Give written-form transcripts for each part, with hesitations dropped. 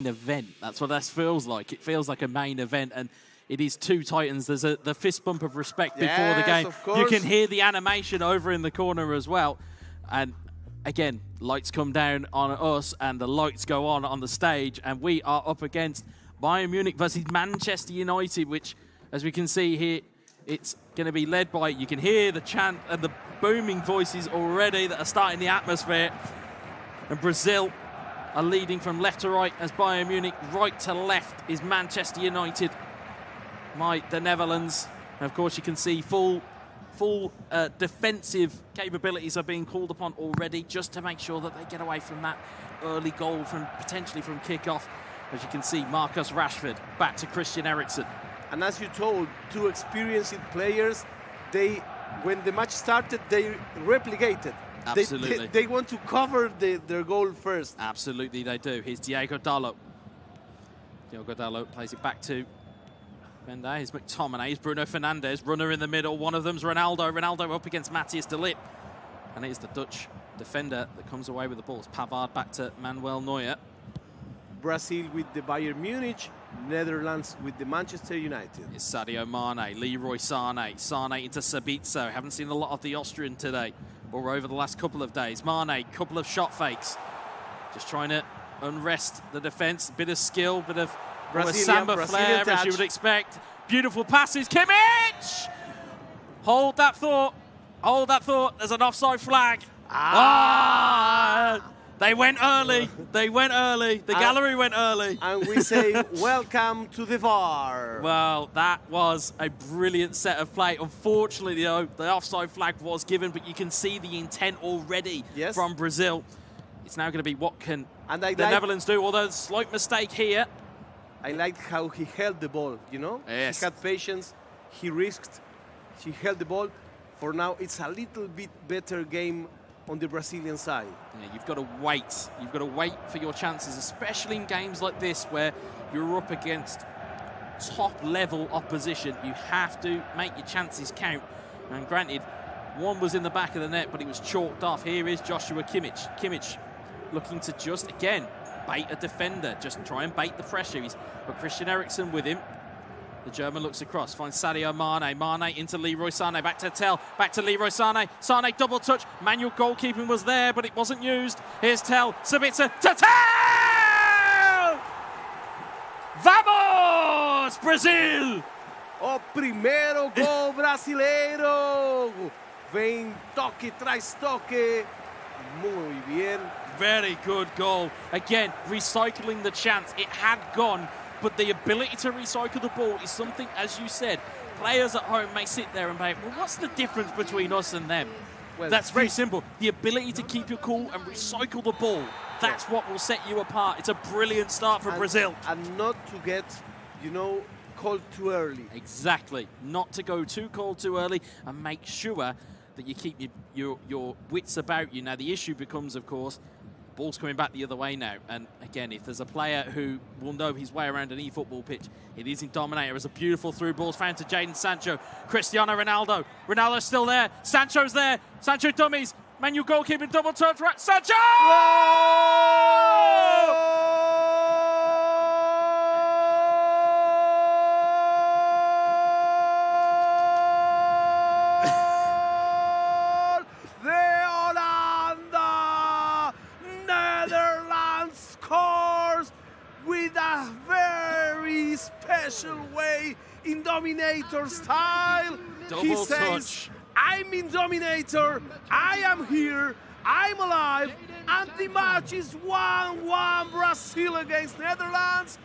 event. That's what this feels like. It feels like a main event, and it is two Titans. There's the fist bump of respect before the game. You can hear the animation over in the corner as well. And again, lights come down on us and the lights go on the stage, and we are up against Bayern Munich versus Manchester United, which, as we can see here, it's going to be led by, you can hear the chant and the booming voices already that are starting the atmosphere. And Brazil are leading from left to right as Bayern Munich. Right to left is Manchester United, the Netherlands. And of course, you can see full defensive capabilities are being called upon already, just to make sure that they get away from that early goal potentially from kickoff. As you can see, Marcus Rashford back to Christian Eriksen. And as you told, two experienced players, when the match started, they replicated. Absolutely. They want to cover their goal first. Absolutely, they do. Here's Diogo Dalot. Diogo Dalot plays it back to Bender. Here's McTominay. Here's Bruno Fernandes. Runner in the middle. One of them's Ronaldo. Ronaldo up against Matthias de Ligt. And it is the Dutch defender that comes away with the ball. It's Pavard back to Manuel Neuer. Brazil with the Bayern Munich, Netherlands with the Manchester United. It's Sadio Mane, Leroy Sané. Sané into Sabitzer. Haven't seen a lot of the Austrian today, or over the last couple of days. Mane, couple of shot fakes. Just trying to unrest the defence. Bit of skill, bit of Samba flair, as you would expect. Beautiful passes. Kimmich! Hold that thought. Hold that thought. There's an offside flag. They went early. They went early. The gallery went early. And we say, welcome to the VAR. Well, that was a brilliant set of play. Unfortunately, though, the offside flag was given, but you can see the intent already from Brazil. It's now going to be what can the Netherlands do, although a slight mistake here. I liked how he held the ball, you know? Yes. He had patience. He risked. He held the ball. For now, it's a little bit better game on the Brazilian side. Yeah, you've got to wait. You've got to wait for your chances, especially in games like this where you're up against top-level opposition. You have to make your chances count. And granted, one was in the back of the net, but it was chalked off. Here is Joshua Kimmich. Kimmich looking to just, again, bait a defender. Just try and bait the pressure. He's got Christian Eriksen with him. The German looks across, finds Sadio Mane. Mane into Leroy Sané, back to Tell, back to Leroy Sané. Sané double touch. Manual goalkeeping was there, but it wasn't used. Here's Tell, Sabitzer to Tell! Vamos, Brazil! O primeiro gol brasileiro. Vem toque, traz toque. Muy bien. Very good goal. Again, recycling the chance. It had gone, but the ability to recycle the ball is something, as you said, players at home may sit there and be, well, what's the difference between us and them? Well, that's very simple. The ability to keep your cool and recycle the ball, that's what will set you apart. It's a brilliant start for Brazil. And not to get, you know, cold too early. Exactly. Not to go too cold too early, and make sure that you keep your wits about you. Now, the issue becomes, of course, ball's coming back the other way now. And again, if there's a player who will know his way around an eFootball pitch, it is INDOMINATOR. It's a beautiful through ball found to Jadon Sancho. Cristiano Ronaldo. Ronaldo's still there. Sancho's there. Sancho dummies. Manual goalkeeping double touch. Right. Sancho! With a very special way, INDOMINATOR style. He says, I'm INDOMINATOR, I am here, I'm alive, and the match is 1-1 Brazil against Netherlands.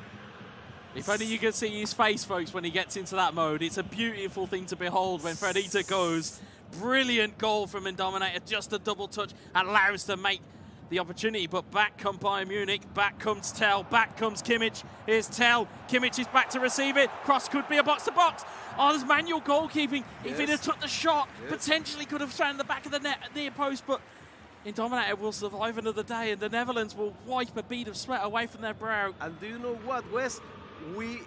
If only you could see his face, folks, when he gets into that mode. It's a beautiful thing to behold when Fredita goes. Brilliant goal from INDOMINATOR, just a double touch, allows to make the opportunity, but back comes Bayern Munich, back comes Tell, back comes Kimmich. Here's Tell, Kimmich is back to receive it. Cross could be a box-to-box. Oh, there's manual goalkeeping. If he'd have took the shot, potentially could have found the back of the net at near post, but INDOMINATOR will survive another day, and the Netherlands will wipe a bead of sweat away from their brow. And do you know what, Wes? We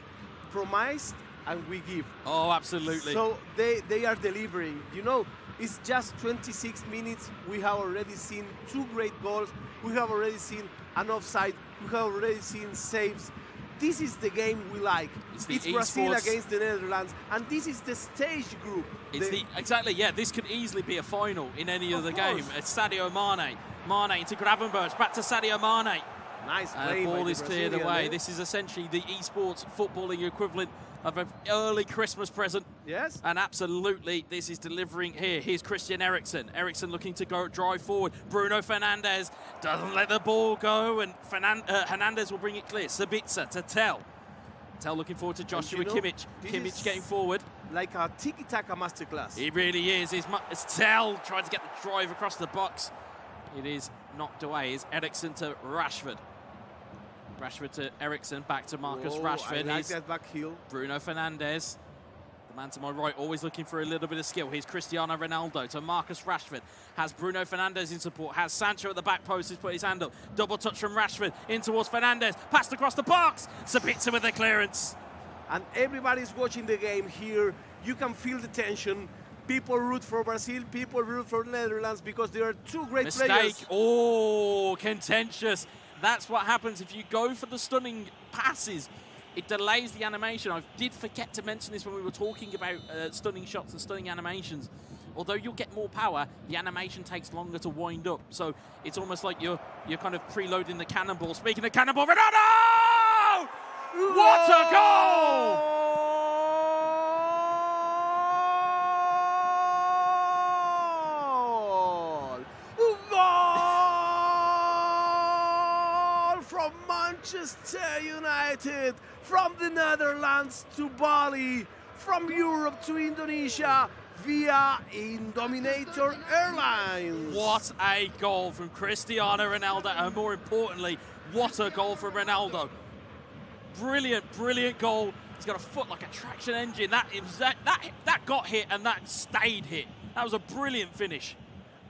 promised and we give. Oh, absolutely. So they are delivering. You know, it's just 26 minutes. We have already seen two great goals. We have already seen an offside We have already seen saves. This is the game we like. It's Brazil against the Netherlands, and this is the stage group. Exactly, yeah. This could easily be a final in any other game. It's Sadio Mane. Mane into Gravenberch, back to Sadio Mane. Nice play. The ball is cleared away. This is essentially the esports footballing equivalent of an early Christmas present. Yes. And absolutely, this is delivering here. Here's Christian Eriksen. Eriksen looking to go drive forward. Bruno Fernandes doesn't let the ball go, and Hernandez will bring it clear. Sabitzer to Tell. Tell looking forward to Joshua Kimmich. Kimmich getting forward. Like a tiki-taka masterclass. It really is. It's Tell trying to get the drive across the box. It is knocked away. It's Eriksen to Rashford. Rashford to Eriksen, back to Marcus Rashford. I like that back heel. Bruno Fernandes, the man to my right, always looking for a little bit of skill. Here's Cristiano Ronaldo to Marcus Rashford. Has Bruno Fernandes in support. Has Sancho at the back post. He's put his hand up. Double touch from Rashford in towards Fernandes. Passed across the box. Sabitzer with the clearance. And everybody's watching the game here. You can feel the tension. People root for Brazil. People root for Netherlands because there are two great players. Oh, contentious. That's what happens if you go for the stunning passes. It delays the animation. I did forget to mention this when we were talking about stunning shots and stunning animations. Although you'll get more power, the animation takes longer to wind up. So it's almost like you're kind of preloading the cannonball. Speaking of cannonball, Ronaldo! What a goal! Manchester United, from the Netherlands to Bali, from Europe to Indonesia, via INDOMINATOR Airlines. What a goal from Cristiano Ronaldo, and more importantly, what a goal from Ronaldo. Brilliant, brilliant goal. He's got a foot like a traction engine. That got hit and that stayed hit. That was a brilliant finish.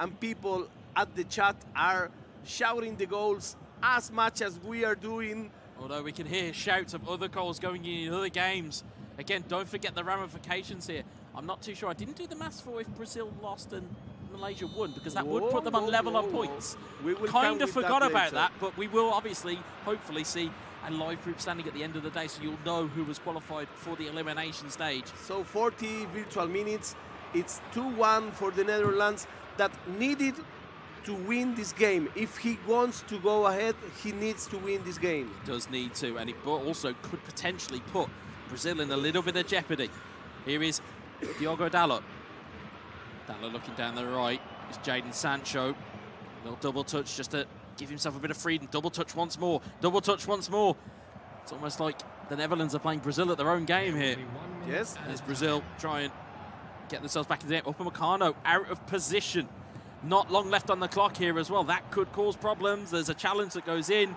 And people at the chat are shouting the goals as much as we are doing. Although we can hear shouts of other goals going in other games. Again, don't forget the ramifications here. I'm not too sure. I didn't do the maths for if Brazil lost and Malaysia won, because that would put them on level on points. We kind of forgot about that, but we will obviously, hopefully, see a live group standing at the end of the day, so you'll know who was qualified for the elimination stage. So 40 virtual minutes. It's 2-1 for the Netherlands that needed to win this game. If he wants to go ahead, he needs to win this game. He does need to, and it also could potentially put Brazil in a little bit of jeopardy. Here is Diogo Dalot. Dalot looking down the right. It's Jadon Sancho. A little double touch just to give himself a bit of freedom. Double touch once more. Double touch once more. It's almost like the Netherlands are playing Brazil at their own game here. Yes. As Brazil try and get themselves back in the game. Upamecano out of position. Not long left on the clock here as well. That could cause problems. There's a challenge that goes in.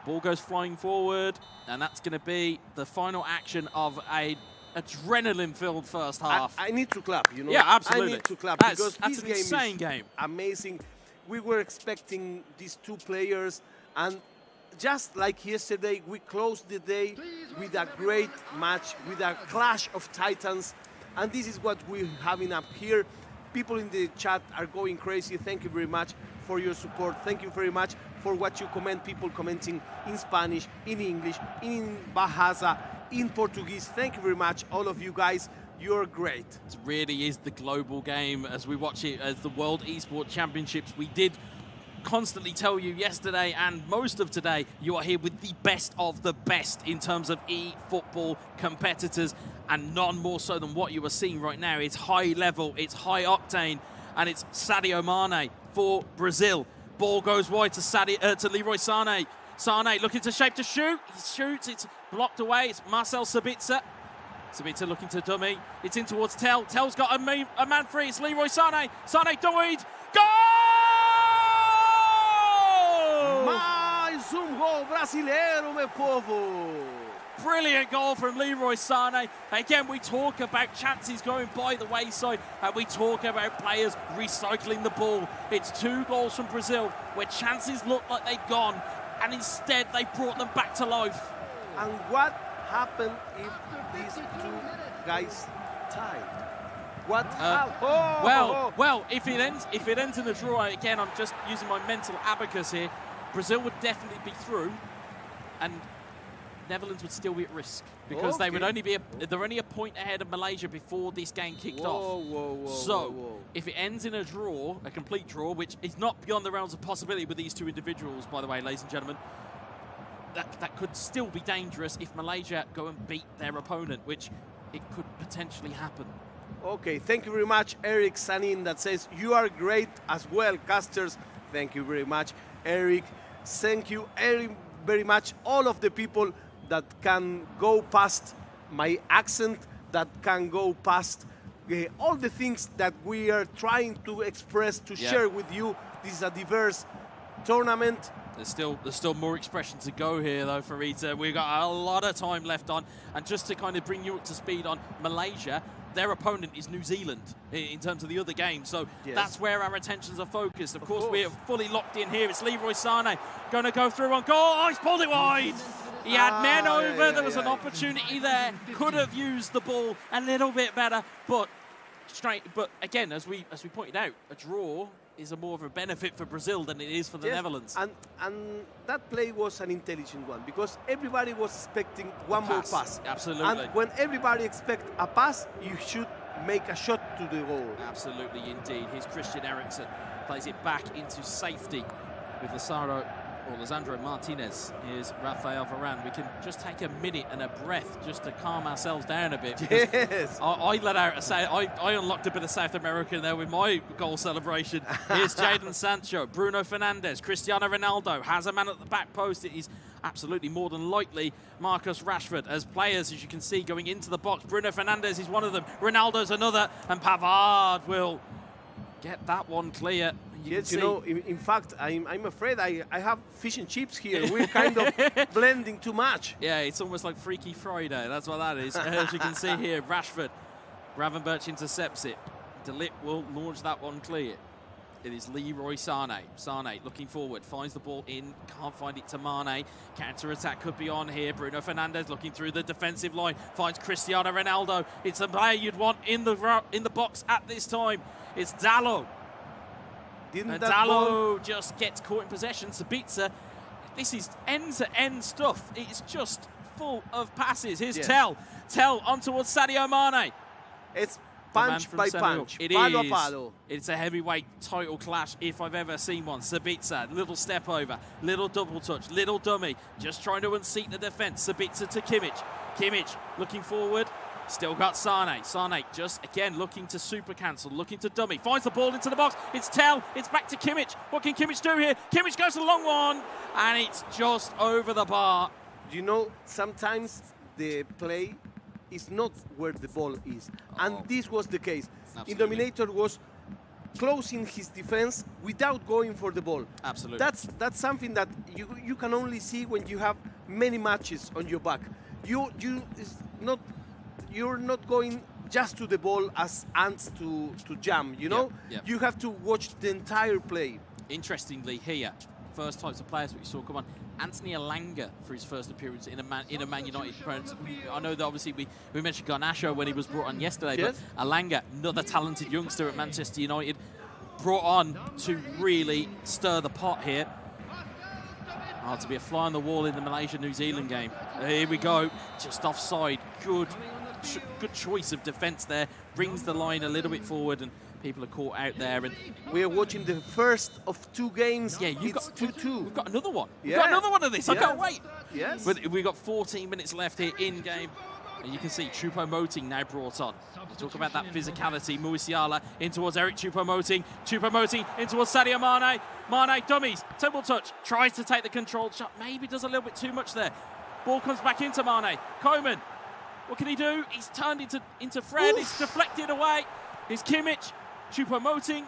Ball goes flying forward, and that's going to be the final action of a adrenaline-filled first half. I need to clap, you know. Yeah, absolutely. I need to clap because this an game insane is game. Amazing. We were expecting these two players, and just like yesterday, we closed the day with a great match, with a clash of titans, and this is what we're having up here. People in the chat are going crazy. Thank you very much for your support. Thank you very much for what you comment. People commenting in Spanish, in English, in Bahasa, in Portuguese. Thank you very much, all of you guys. You're great. It really is the global game as we watch it as the World Esports Championships. We did constantly tell you yesterday and most of today, you are here with the best of the best in terms of eFootball competitors, and none more so than what you are seeing right now. It's high level, it's high octane, and it's Sadio Mane for Brazil. Ball goes wide to Leroy Sané. Sané looking to shape to shoot. He shoots, it's blocked away. It's Marcel Sabitzer. Sabitzer looking to dummy. It's in towards Tell. Tell's got a man free. It's Leroy Sané. Sané died. Goal! Mais gol brasileiro, meu povo. Brilliant goal from Leroy Sané. Again, we talk about chances going by the wayside, and we talk about players recycling the ball. It's 2 goals from Brazil where chances looked like they'd gone, and instead they brought them back to life. And what happened if these 2 guys tied? What happened? Well, if it ends in a draw, again, I'm just using my mental abacus here. Brazil would definitely be through, and Netherlands would still be at risk because they would only be they're only a point ahead of Malaysia before this game kicked off. So if it ends in a draw, a complete draw, which is not beyond the realms of possibility with these two individuals, by the way, ladies and gentlemen, that could still be dangerous if Malaysia go and beat their opponent, which it could potentially happen. Okay, thank you very much, Eric Sanin, that says, you are great as well, casters. Thank you very much, Eric. Thank you very much, all of the people that can go past my accent, that can go past all the things that we are trying to express, to share with you. This is a diverse tournament. There's still more expression to go here, though, for Rita. We've got a lot of time left on. And just to kind of bring you up to speed on Malaysia, their opponent is New Zealand in terms of the other game. So that's where our attentions are focused. Of course, we're fully locked in here. It's Leroy Sané going to go through on goal. Oh, he's pulled it wide. He had men over. There was an opportunity there. Could have used the ball a little bit better. But again, as we pointed out, a draw is more of a benefit for Brazil than it is for the Netherlands. And that play was an intelligent one because everybody was expecting one more pass. Absolutely. And when everybody expects a pass, you should make a shot to the goal. Absolutely, indeed. Here's Christian Eriksen, plays it back into safety with Lisandro Martinez. Here's Rafael Varane. We can just take a minute and a breath just to calm ourselves down a bit. Yes. I let out I unlocked a bit of South American there with my goal celebration. Here's Jadon Sancho, Bruno Fernandes, Cristiano Ronaldo has a man at the back post. It is absolutely more than likely Marcus Rashford. As players, as you can see, going into the box, Bruno Fernandes is one of them, Ronaldo's another, and Pavard will get that one clear. Yes, you know, in fact, I'm afraid I have fish and chips here. We're kind of blending too much. Yeah, it's almost like Freaky Friday. That's what that is. As you can see here, Rashford, Gravenberch intercepts it. De Ligt will launch that one clear. It is Leroy Sané. Sané looking forward, finds the ball in, can't find it to Mane. Counter-attack could be on here. Bruno Fernandes looking through the defensive line, finds Cristiano Ronaldo. It's a player you'd want in the box at this time. It's Dalot. Dalot just gets caught in possession. Sabitzer, this is end-to-end stuff. It's just full of passes. Here's Tell on towards Sadio Mane. It's punch by punch. It is. Palo. It's a heavyweight title clash if I've ever seen one. Sabitzer, little step over, little double touch, little dummy, just trying to unseat the defense. Sabitzer to Kimmich. Kimmich looking forward. Still got Sané. Sané just, again, looking to super cancel, looking to dummy. Finds the ball into the box. It's Tell. It's back to Kimmich. What can Kimmich do here? Kimmich goes to the long one, and it's just over the bar. You know, sometimes the play is not where the ball is. And this was the case. Absolutely. Indominator was closing his defense without going for the ball. Absolutely. That's something that you can only see when you have many matches on your back. You're not going just to the ball as ants to jam, you know? Yep. You have to watch the entire play. Interestingly here, first types of players we saw come on, Anthony Elanga for his first appearance in a Man United opponent. I know that obviously we mentioned Garnacho when he was brought on yesterday, but Elanga, another talented youngster at Manchester United, brought on to really stir the pot here. To be a fly on the wall in the Malaysia-New Zealand game. Here we go, just offside. Good choice of defence there. Brings the line a little bit forward, and people are caught out there. And we are watching the first of two games. Yeah, it's 2-2. We've got another one. We've got another one of this. I can't wait. Yes. But we've got 14 minutes left here in game. And you can see Choupo-Moting now brought on. We talk about that physicality. Musiala in towards Eric Choupo-Moting. Choupo-Moting in towards Sadio Mane. Mane dummies. Temple touch. Tries to take the controlled shot. Maybe does a little bit too much there. Ball comes back into Mane. Koeman. What can he do? He's turned into Fred. It's deflected away. Here's Kimmich. Choupo-Moting.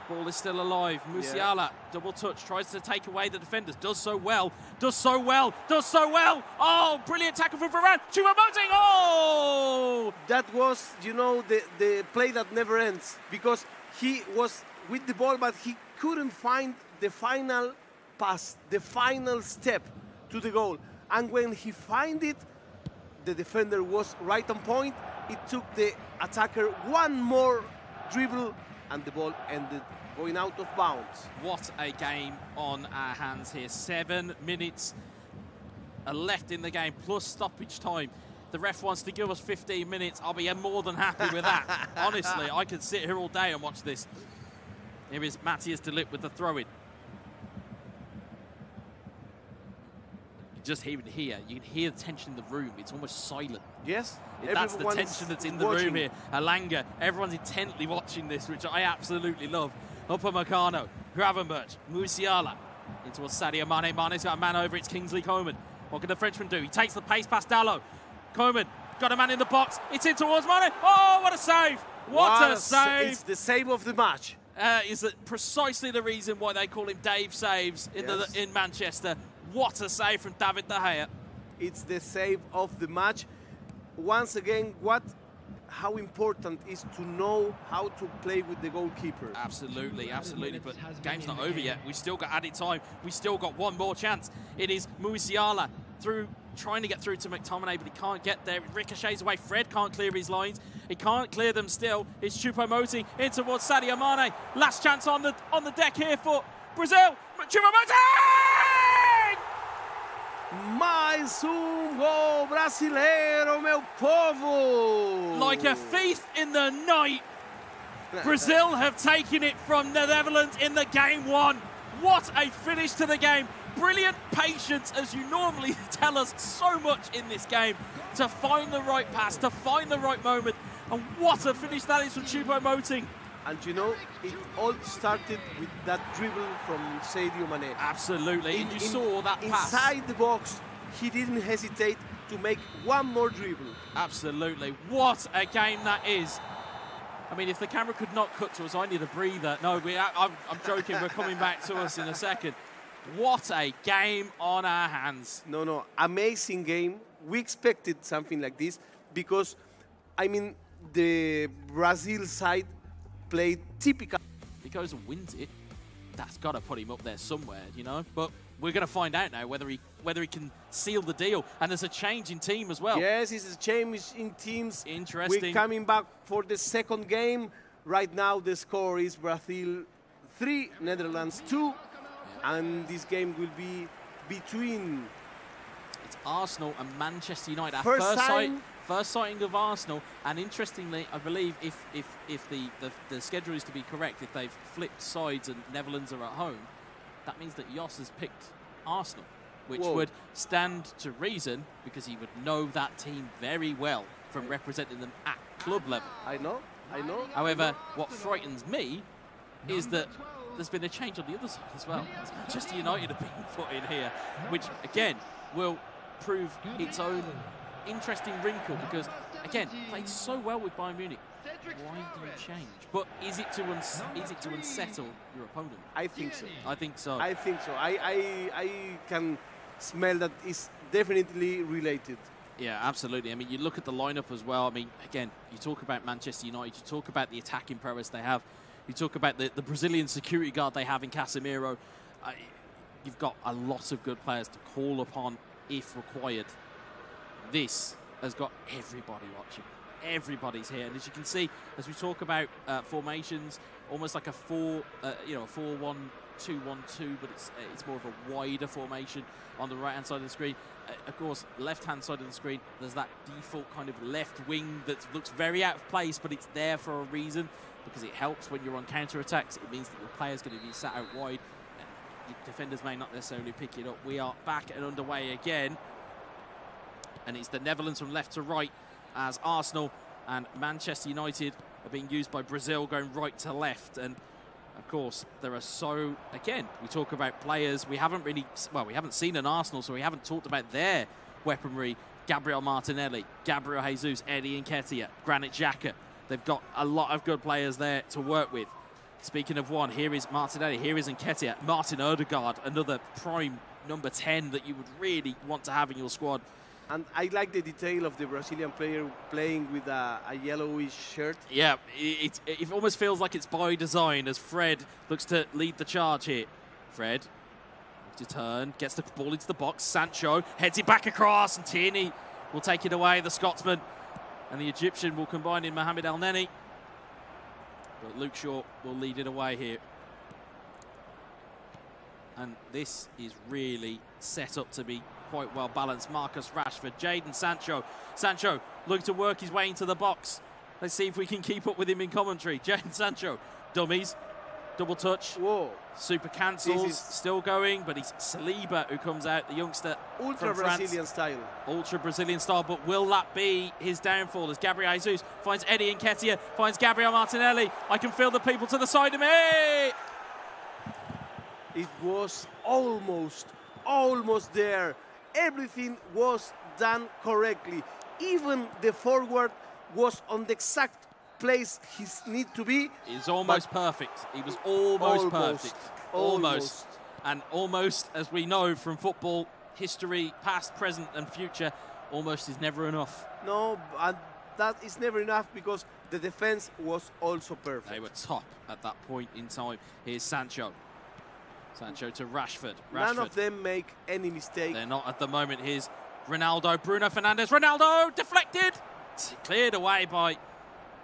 Ball is still alive. Musiala, double touch, tries to take away the defenders. Does so well. Oh, brilliant tackle from Varane. Choupo-Moting. Oh! That was, you know, the play that never ends. Because he was with the ball, but he couldn't find the final pass, the final step to the goal. And when he found it, the defender was right on point. It took the attacker one more dribble and the ball ended going out of bounds. What a game on our hands here. 7 minutes are left in the game, plus stoppage time. The ref wants to give us 15 minutes. I'll be more than happy with that. Honestly, I could sit here all day and watch this. Here is Matthias de Ligt with the throw-in. Just even here, you can hear the tension in the room. It's almost silent. Yes. That's the tension that's in the room here. Alanga, everyone's intently watching this, which I absolutely love. Upamecano, Gravenberch, Musiala, in towards Sadio Mane. Mane's got a man over, it's Kingsley Coman. What can the Frenchman do? He takes the pace past Dalot. Coman, got a man in the box. It's in towards Mane. Oh, what a save! What a save! It's the save of the match. Is that precisely the reason why they call him Dave Saves in Manchester. What a save from David De Gea. It's the save of the match. Once again, how important is to know how to play with the goalkeeper. Absolutely, absolutely. But the game's not over yet. We've still got added time. We've still got one more chance. It is Musiala trying to get through to McTominay, but he can't get there. It ricochets away. Fred can't clear his lines. He can't clear them still. It's Choupo-Moting in towards Sadio Mane. Last chance on the deck here for Brazil. Choupo-Moting! Mais gol brasileiro, meu povo! Like a thief in the night, Brazil have taken it from the Netherlands in the game 1. What a finish to the game. Brilliant patience, as you normally tell us so much in this game, to find the right pass, to find the right moment. And what a finish that is from Choupo-Moting. And you know, it all started with that dribble from Sadio Mane. Absolutely, and you saw that pass. Inside the box, he didn't hesitate to make one more dribble. Absolutely, what a game that is. I mean, if the camera could not cut to us, I need a breather. No, I'm joking, we're coming back to us in a second. What a game on our hands. No, amazing game. We expected something like this because, I mean, the Brazil side played typical. If he goes and wins it, that's got to put him up there somewhere, you know. But we're going to find out now whether he can seal the deal. And there's a change in team as well. Yes, it's a change in teams. Interesting. We're coming back for the second game. Right now, the score is Brazil 3, Netherlands 2. And this game will be between... It's Arsenal and Manchester United. Our first sighting of Arsenal, and interestingly, I believe if the schedule is to be correct, if they've flipped sides and Netherlands are at home, that means that Jos has picked Arsenal, which would stand to reason because he would know that team very well from representing them at club level. I know. However, what frightens me is that there's been a change on the other side as well. Manchester United have been put in here, which again will prove its own interesting wrinkle because, again, played so well with Bayern Munich. Why do you change? But is it to unsettle your opponent? I think so. I think so. I can smell that it's definitely related. Yeah, absolutely. I mean, you look at the lineup as well. I mean, again, you talk about Manchester United, you talk about the attacking prowess they have, you talk about the Brazilian security guard they have in Casemiro. You've got a lot of good players to call upon if required. This has got everybody watching. Everybody's here, and as you can see, as we talk about formations, almost like a 4-1-2-1-2, but it's more of a wider formation on the right-hand side of the screen. Of course, left-hand side of the screen, there's that default kind of left wing that looks very out of place, but it's there for a reason because it helps when you're on counter-attacks. It means that your player's going to be sat out wide, and your defenders may not necessarily pick it up. We are back and underway again. And it's the Netherlands from left to right as Arsenal and Manchester United are being used by Brazil going right to left. And of course, there are again, we talk about players. We haven't seen an Arsenal, so we haven't talked about their weaponry. Gabriel Martinelli, Gabriel Jesus, Eddie Nketiah, Granit Xhaka. They've got a lot of good players there to work with. Speaking of one, here is Martinelli, here is Nketiah. Martin Odegaard, another prime number 10 that you would really want to have in your squad. And I like the detail of the Brazilian player playing with a yellowish shirt. Yeah, it almost feels like it's by design as Fred looks to lead the charge here. Fred, to turn, gets the ball into the box. Sancho heads it back across, and Tierney will take it away, the Scotsman. And the Egyptian will combine in Mohamed El Neni. But Luke Shaw will lead it away here. And this is really set up to be quite well balanced. Marcus Rashford, Jadon Sancho. Sancho looking to work his way into the box. Let's see if we can keep up with him in commentary. Jadon Sancho, dummies, double touch. Whoa. Super cancels, still going, but it's Saliba who comes out, the youngster Ultra Brazilian style. Ultra Brazilian style, but will that be his downfall as Gabriel Jesus finds Eddie Nketiah, finds Gabriel Martinelli. I can feel the people to the side of me. It was almost there. Everything was done correctly. Even the forward was on the exact place he needs to be. He's almost perfect. He was almost perfect. Almost. And almost, as we know from football history, past, present and future, almost is never enough. No, and that is never enough because the defense was also perfect. They were top at that point in time. Here's Sancho. Sancho to Rashford. None of them make any mistake. They're not at the moment. Here's Ronaldo, Bruno Fernandes. Ronaldo deflected. Cleared away by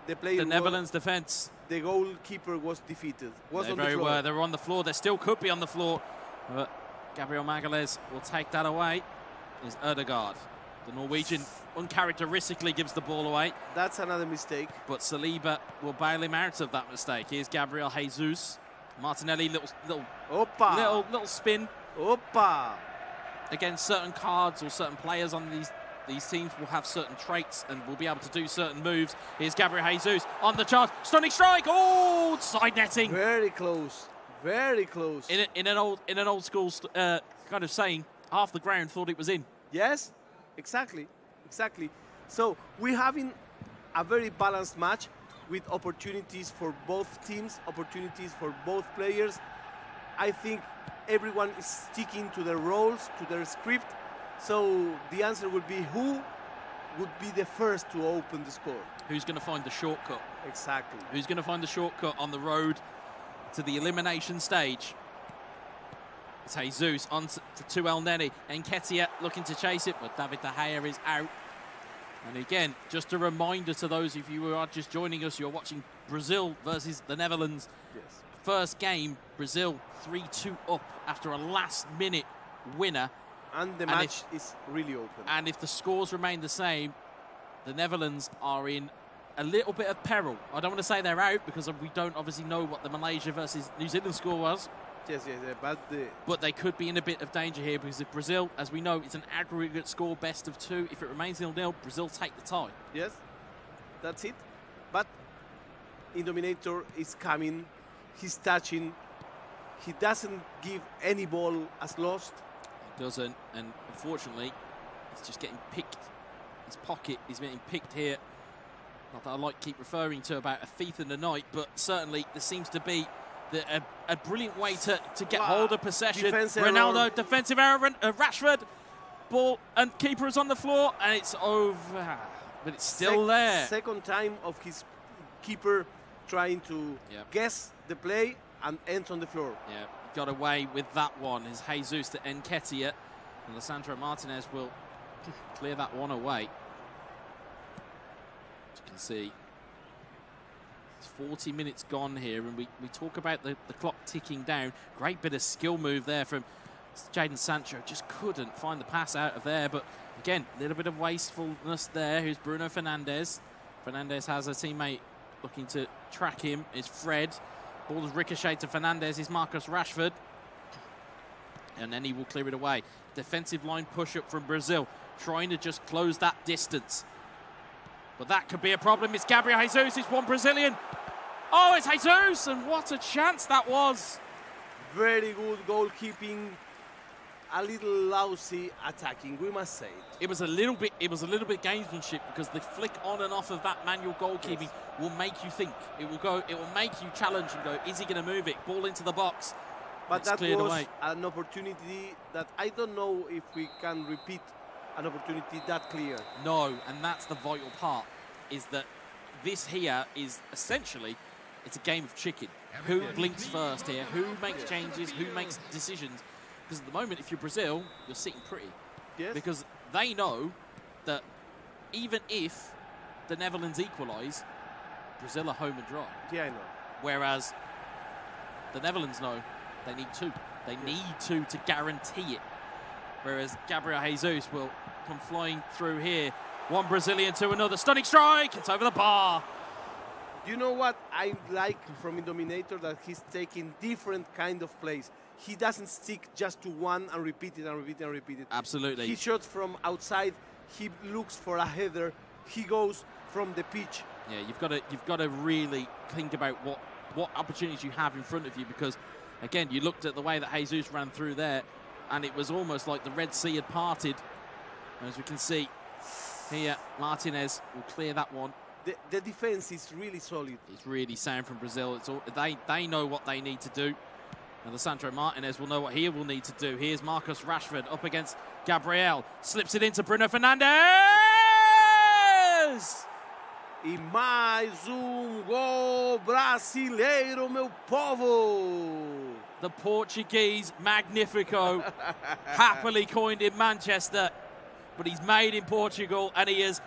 the Netherlands defence. The goalkeeper was defeated. They very were. They were on the floor. They still could be on the floor. But Gabriel Magalhaes will take that away. Is Ødegaard. The Norwegian uncharacteristically gives the ball away. That's another mistake. But Saliba will bail him out of that mistake. Here's Gabriel Jesus. Martinelli, little spin. Opa. Again, certain cards or certain players on these teams will have certain traits and will be able to do certain moves. Here's Gabriel Jesus on the charge. Stunning strike. Oh, side netting. Very close. Very close. In an old school kind of saying, half the ground thought it was in. Yes, exactly. So we're having a very balanced match with opportunities for both teams, opportunities for both players. I think everyone is sticking to their roles, to their script. So the answer would be who would be the first to open the score? Who's going to find the shortcut? Exactly. Who's going to find the shortcut on the road to the elimination stage? It's Jesus on to El Neni. Nketiah looking to chase it, but David De Gea is out. And again, just a reminder to those of you who are just joining us, you're watching Brazil versus the Netherlands. Yes. First game, Brazil 3-2 up after a last-minute winner. And the match is really open. And if the scores remain the same, the Netherlands are in a little bit of peril. I don't want to say they're out because we don't obviously know what the Malaysia versus New Zealand score was. Yes, but they could be in a bit of danger here because if Brazil, as we know, it's an aggregate score, best of 2. If it remains 0-0, Brazil take the tie. Yes, that's it. But Indominator is coming. He's touching. He doesn't give any ball as lost. He doesn't, and unfortunately, he's just getting picked. His pocket is getting picked here. Not that I like to keep referring to about a thief in the night, but certainly there seems to be a brilliant way to get hold of possession. Ronaldo, defensive error, Rashford, ball, and keeper is on the floor, and it's over. But it's still there. Second time of his keeper trying to guess the play and ends on the floor. Yeah, got away with that one. Is Jesus to Nketiah, and Lisandro Martinez will clear that one away. As you can see, it's 40 minutes gone here, and we talk about the clock ticking down. Great bit of skill move there from Jadon Sancho. Just couldn't find the pass out of there, but again, a little bit of wastefulness there. Here's Bruno Fernandes. Fernandes has a teammate looking to track him. It's Fred. Ball is ricocheted to Fernandes. Is Marcus Rashford. And then he will clear it away. Defensive line push-up from Brazil, trying to just close that distance. But that could be a problem. It's Gabriel Jesus. It's one Brazilian. Oh, it's Jesus. And what a chance that was. Very good goalkeeping. A little lousy attacking, we must say it. It was a little bit gamesmanship because the flick on and off of that manual goalkeeping will make you think. It will make you challenge and go, is he going to move it? Ball into the box. But that was an opportunity that I don't know if we can repeat an opportunity that clear. No, and that's the vital part, is that this here is essentially, it's a game of chicken. Who blinks first here? Who makes changes? Who makes decisions? Because at the moment, if you're Brazil, you're sitting pretty. Yes. Because they know that even if the Netherlands equalise, Brazil are home and dry. Yeah, I know. Whereas the Netherlands know they need 2. They need 2 to guarantee it. Whereas Gabriel Jesus will come flying through here. One Brazilian to another. Stunning strike. It's over the bar. You know what I like from INDOMINATOR? That he's taking different kind of plays. He doesn't stick just to one and repeat it and repeat it and repeat it. Absolutely. He shoots from outside. He looks for a header. He goes from the pitch. Yeah, you've got to really think about what opportunities you have in front of you, because again, you looked at the way that Jesus ran through there, and it was almost like the Red Sea had parted. As we can see here, Martinez will clear that one. The defense is really solid. It's really sound from Brazil. It's all, they know what they need to do. And Lisandro Martinez will know what he will need to do. Here's Marcus Rashford up against Gabriel. Slips it into Bruno Fernandes! E mais gol brasileiro, meu povo! The Portuguese Magnifico, happily coined in Manchester, but he's made in Portugal, and he has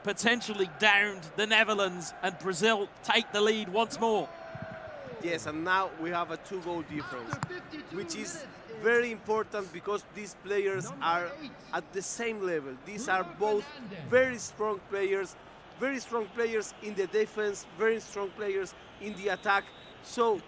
potentially downed the Netherlands, and Brazil take the lead once more. Yes, and now we have a 2-goal difference, which is very important because these players are at the same level. These are both very strong players in the defense, very strong players in the attack. So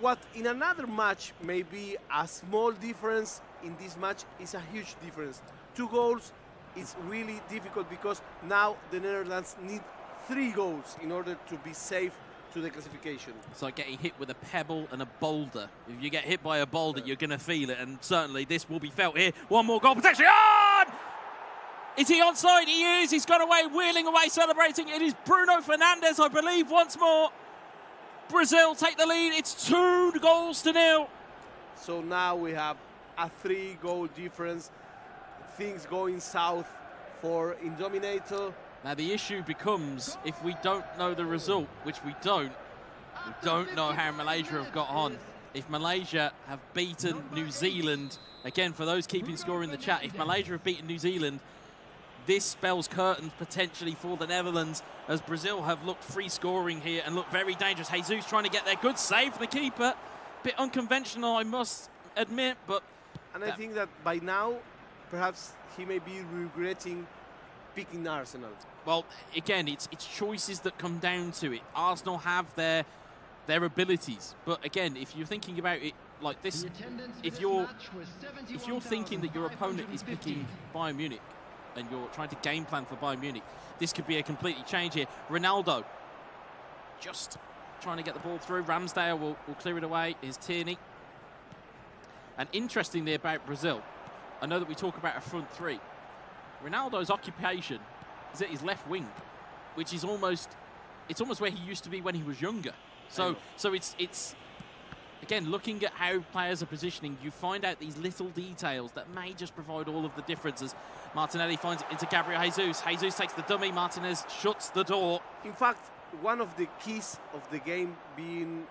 what in another match may be a small difference, in this match is a huge difference. 2 goals is really difficult because now the Netherlands need 3 goals in order to be safe to the classification. It's like getting hit with a pebble and a boulder. If you get hit by a boulder, you're going to feel it, and certainly this will be felt here. One more goal, potentially on! Is he onside? He is. He's got away, wheeling away, celebrating. It is Bruno Fernandes, I believe, once more. Brazil take the lead. It's 2-0. So now we have a 3-goal difference. Things going south for INDOMINATOR. Now the issue becomes, if we don't know the result, which we don't know how Malaysia have got on. If Malaysia have beaten New Zealand, again, for those keeping score in the chat, if Malaysia have beaten New Zealand, this spells curtains potentially for the Netherlands, as Brazil have looked free scoring here and look very dangerous. Jesus trying to get there. Good save for the keeper. Bit unconventional, I must admit, but... And I think that by now, perhaps he may be regretting picking Arsenal. Well, again, it's choices that come down to it. Arsenal have their abilities, but again, if you're thinking about it like this, if you're thinking that your opponent is picking Bayern Munich and you're trying to game plan for Bayern Munich, this could be a completely change here. Ronaldo just trying to get the ball through. Ramsdale will clear it away. Is Tierney. And interestingly about Brazil, I know that we talk about a front 3. Ronaldo's occupation is at his left wing, which is almost where he used to be when he was younger. So it's again, looking at how players are positioning, you find out these little details that may just provide all of the differences. Martinelli finds it into Gabriel Jesus. Jesus takes the dummy. Martinez shuts the door. In fact, one of the keys of the game being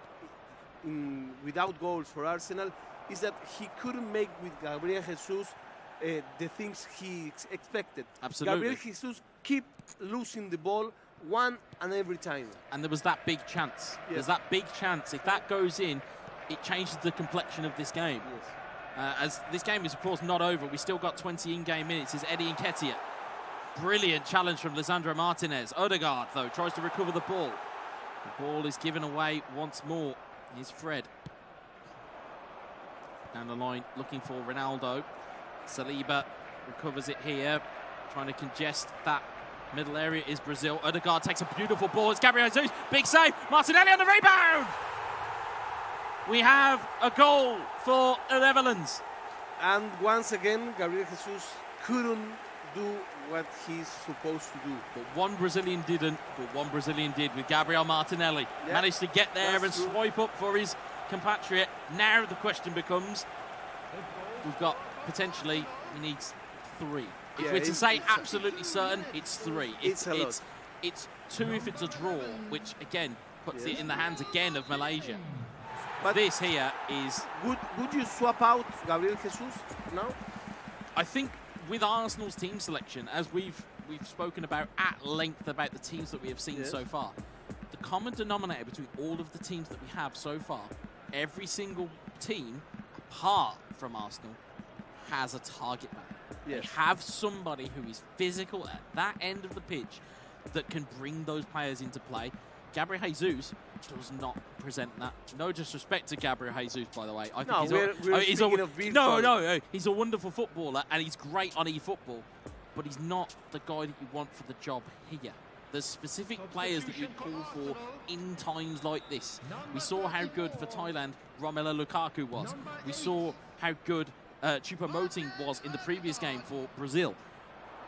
without goals for Arsenal is that he couldn't make with Gabriel Jesus the things he expected. Absolutely. Gabriel Jesus keep losing the ball one and every time. And there was that big chance. Yes. There's that big chance. If that goes in, it changes the complexion of this game. Yes. As this game is, of course, not over. We still got 20 in-game minutes. Is Eddie Nketiah. Brilliant challenge from Lisandro Martinez. Odegaard, though, tries to recover the ball. The ball is given away once more. Here's Fred. Down the line, looking for Ronaldo. Saliba recovers it here, trying to congest that middle area is Brazil. Odegaard takes a beautiful ball. It's Gabriel Jesus. Big save. Martinelli on the rebound. We have a goal for the Netherlands. And once again, Gabriel Jesus couldn't do what he's supposed to do. But one Brazilian didn't, but one Brazilian did with Gabriel Martinelli. Yep. Managed to get there and swipe up for his compatriot. Now the question becomes, we've got potentially, he needs 3. If we're to say absolutely certain, it's 3. It's a lot. It's 2 if it's a draw, which again puts it in the hands again of Malaysia. But this here is... Would you swap out Gabriel Jesus now? I think with Arsenal's team selection, as we've spoken about at length about the teams that we have seen so far, the common denominator between all of the teams that we have so far, every single team, apart from Arsenal, has a target man. Yes. They have somebody who is physical at that end of the pitch that can bring those players into play. Gabriel Jesus does not present that. No disrespect to Gabriel Jesus, by the way. I think he's a wonderful footballer and he's great on eFootball, but he's not the guy that you want for the job here. There's specific players that you call for in times like this. We saw how good for Thailand Romelu Lukaku was. We saw how good Choupo-Moting was in the previous game for Brazil.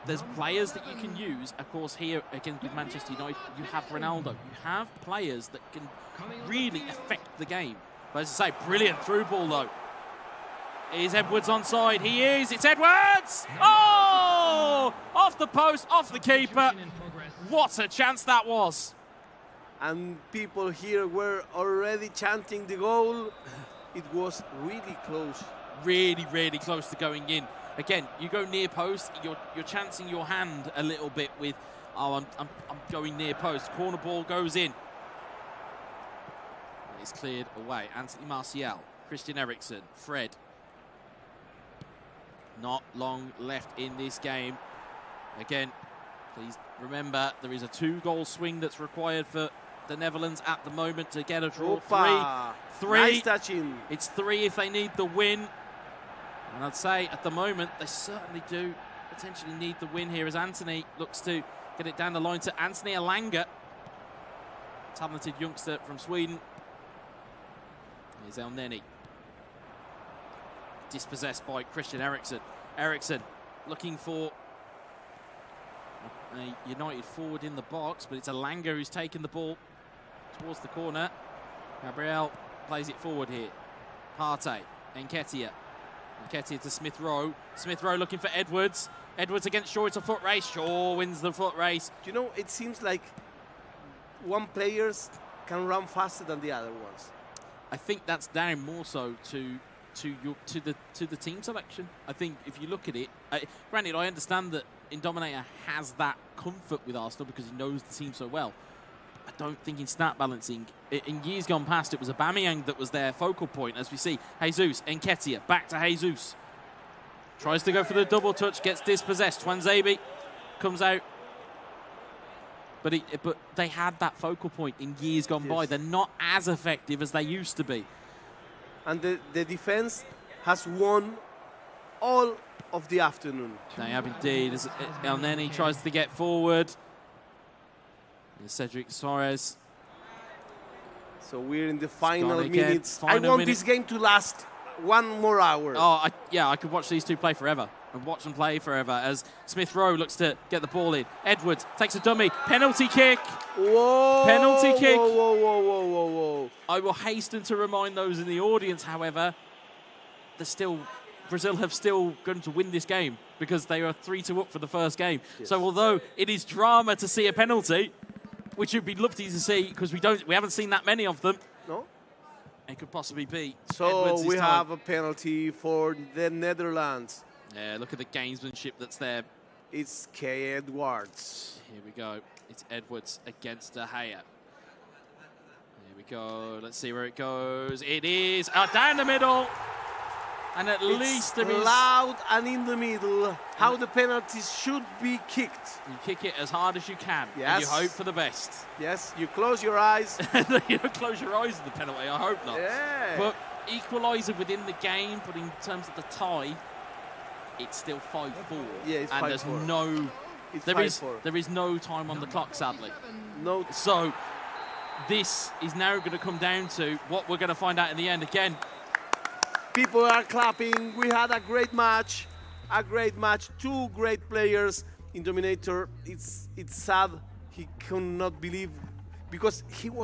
There's players that you can use. Of course, here again with Manchester United, you have Ronaldo. You have players that can really affect the game. But as I say, brilliant through ball though. Is Edwards onside? He is. It's Edwards! Oh! Off the post, off the keeper. What a chance that was. And people here were already chanting the goal. It was really close. Really, really close to going in. Again, you go near post, you're chancing your hand a little bit with, oh, I'm going near post. Corner ball goes in. It's cleared away. Anthony Martial, Christian Eriksen, Fred. Not long left in this game. Again, please remember there is a 2-goal swing that's required for the Netherlands at the moment to get a draw. Three. Nice touching. It's 3 if they need the win. And I'd say at the moment they certainly do potentially need the win here as Anthony looks to get it down the line to Anthony Elanga. Talented youngster from Sweden. Here's El Neni. Dispossessed by Christian Eriksen. Eriksen looking for a United forward in the box, but it's Elanga who's taken the ball towards the corner. Gabriel plays it forward here. Partey, Nketiah. Nketiah to Smith Rowe. Smith Rowe looking for Edwards. Edwards against Shaw. It's a foot race. Shaw wins the foot race. You know, it seems like one player can run faster than the other ones. I think that's down more so to the team selection. I think if you look at it, granted, I understand that Indominator has that comfort with Arsenal because he knows the team so well. I don't think in stat balancing, in years gone past, it was Aubameyang that was their focal point. As we see, Jesus, Nketiah, back to Jesus. Tries to go for the double touch, gets dispossessed. Twanzebe comes out. But they had that focal point in years gone by. They're not as effective as they used to be. And the defense has won all of the afternoon. They have indeed. As El Neni tries to get forward. Cedric Soares. So we're in the final minutes. I want this game to last 1 more hour. Oh, I could watch these two play forever. And watch them play forever as Smith Rowe looks to get the ball in. Edwards takes a dummy. Penalty kick. Whoa. Penalty kick. Whoa. I will hasten to remind those in the audience, however, Brazil have still going to win this game because they are 3-2 up for the first game. Yes. So although it is drama to see a penalty, which would be lovely to see because we haven't seen that many of them. No. It could possibly be. So Edwards we have a penalty for the Netherlands. Yeah, look at the gamesmanship that's there. It's K. Edwards. Here we go. It's Edwards against De Gea. Here we go. Let's see where it goes. It is down the middle. And at least there is loud and in the middle. How the penalties should be kicked. You kick it as hard as you can. Yes. And you hope for the best. Yes, you close your eyes. You don't close your eyes at the penalty. I hope not. Yeah. But equaliser within the game, but in terms of the tie, it's still 5-4. Yeah, it's 5-4. And there's no, there is no time on the clock, sadly. No. So this is now going to come down to what we're going to find out in the end. Again, people are clapping. We had a great match. Two great players. Indominator, it's sad. He could not believe because he was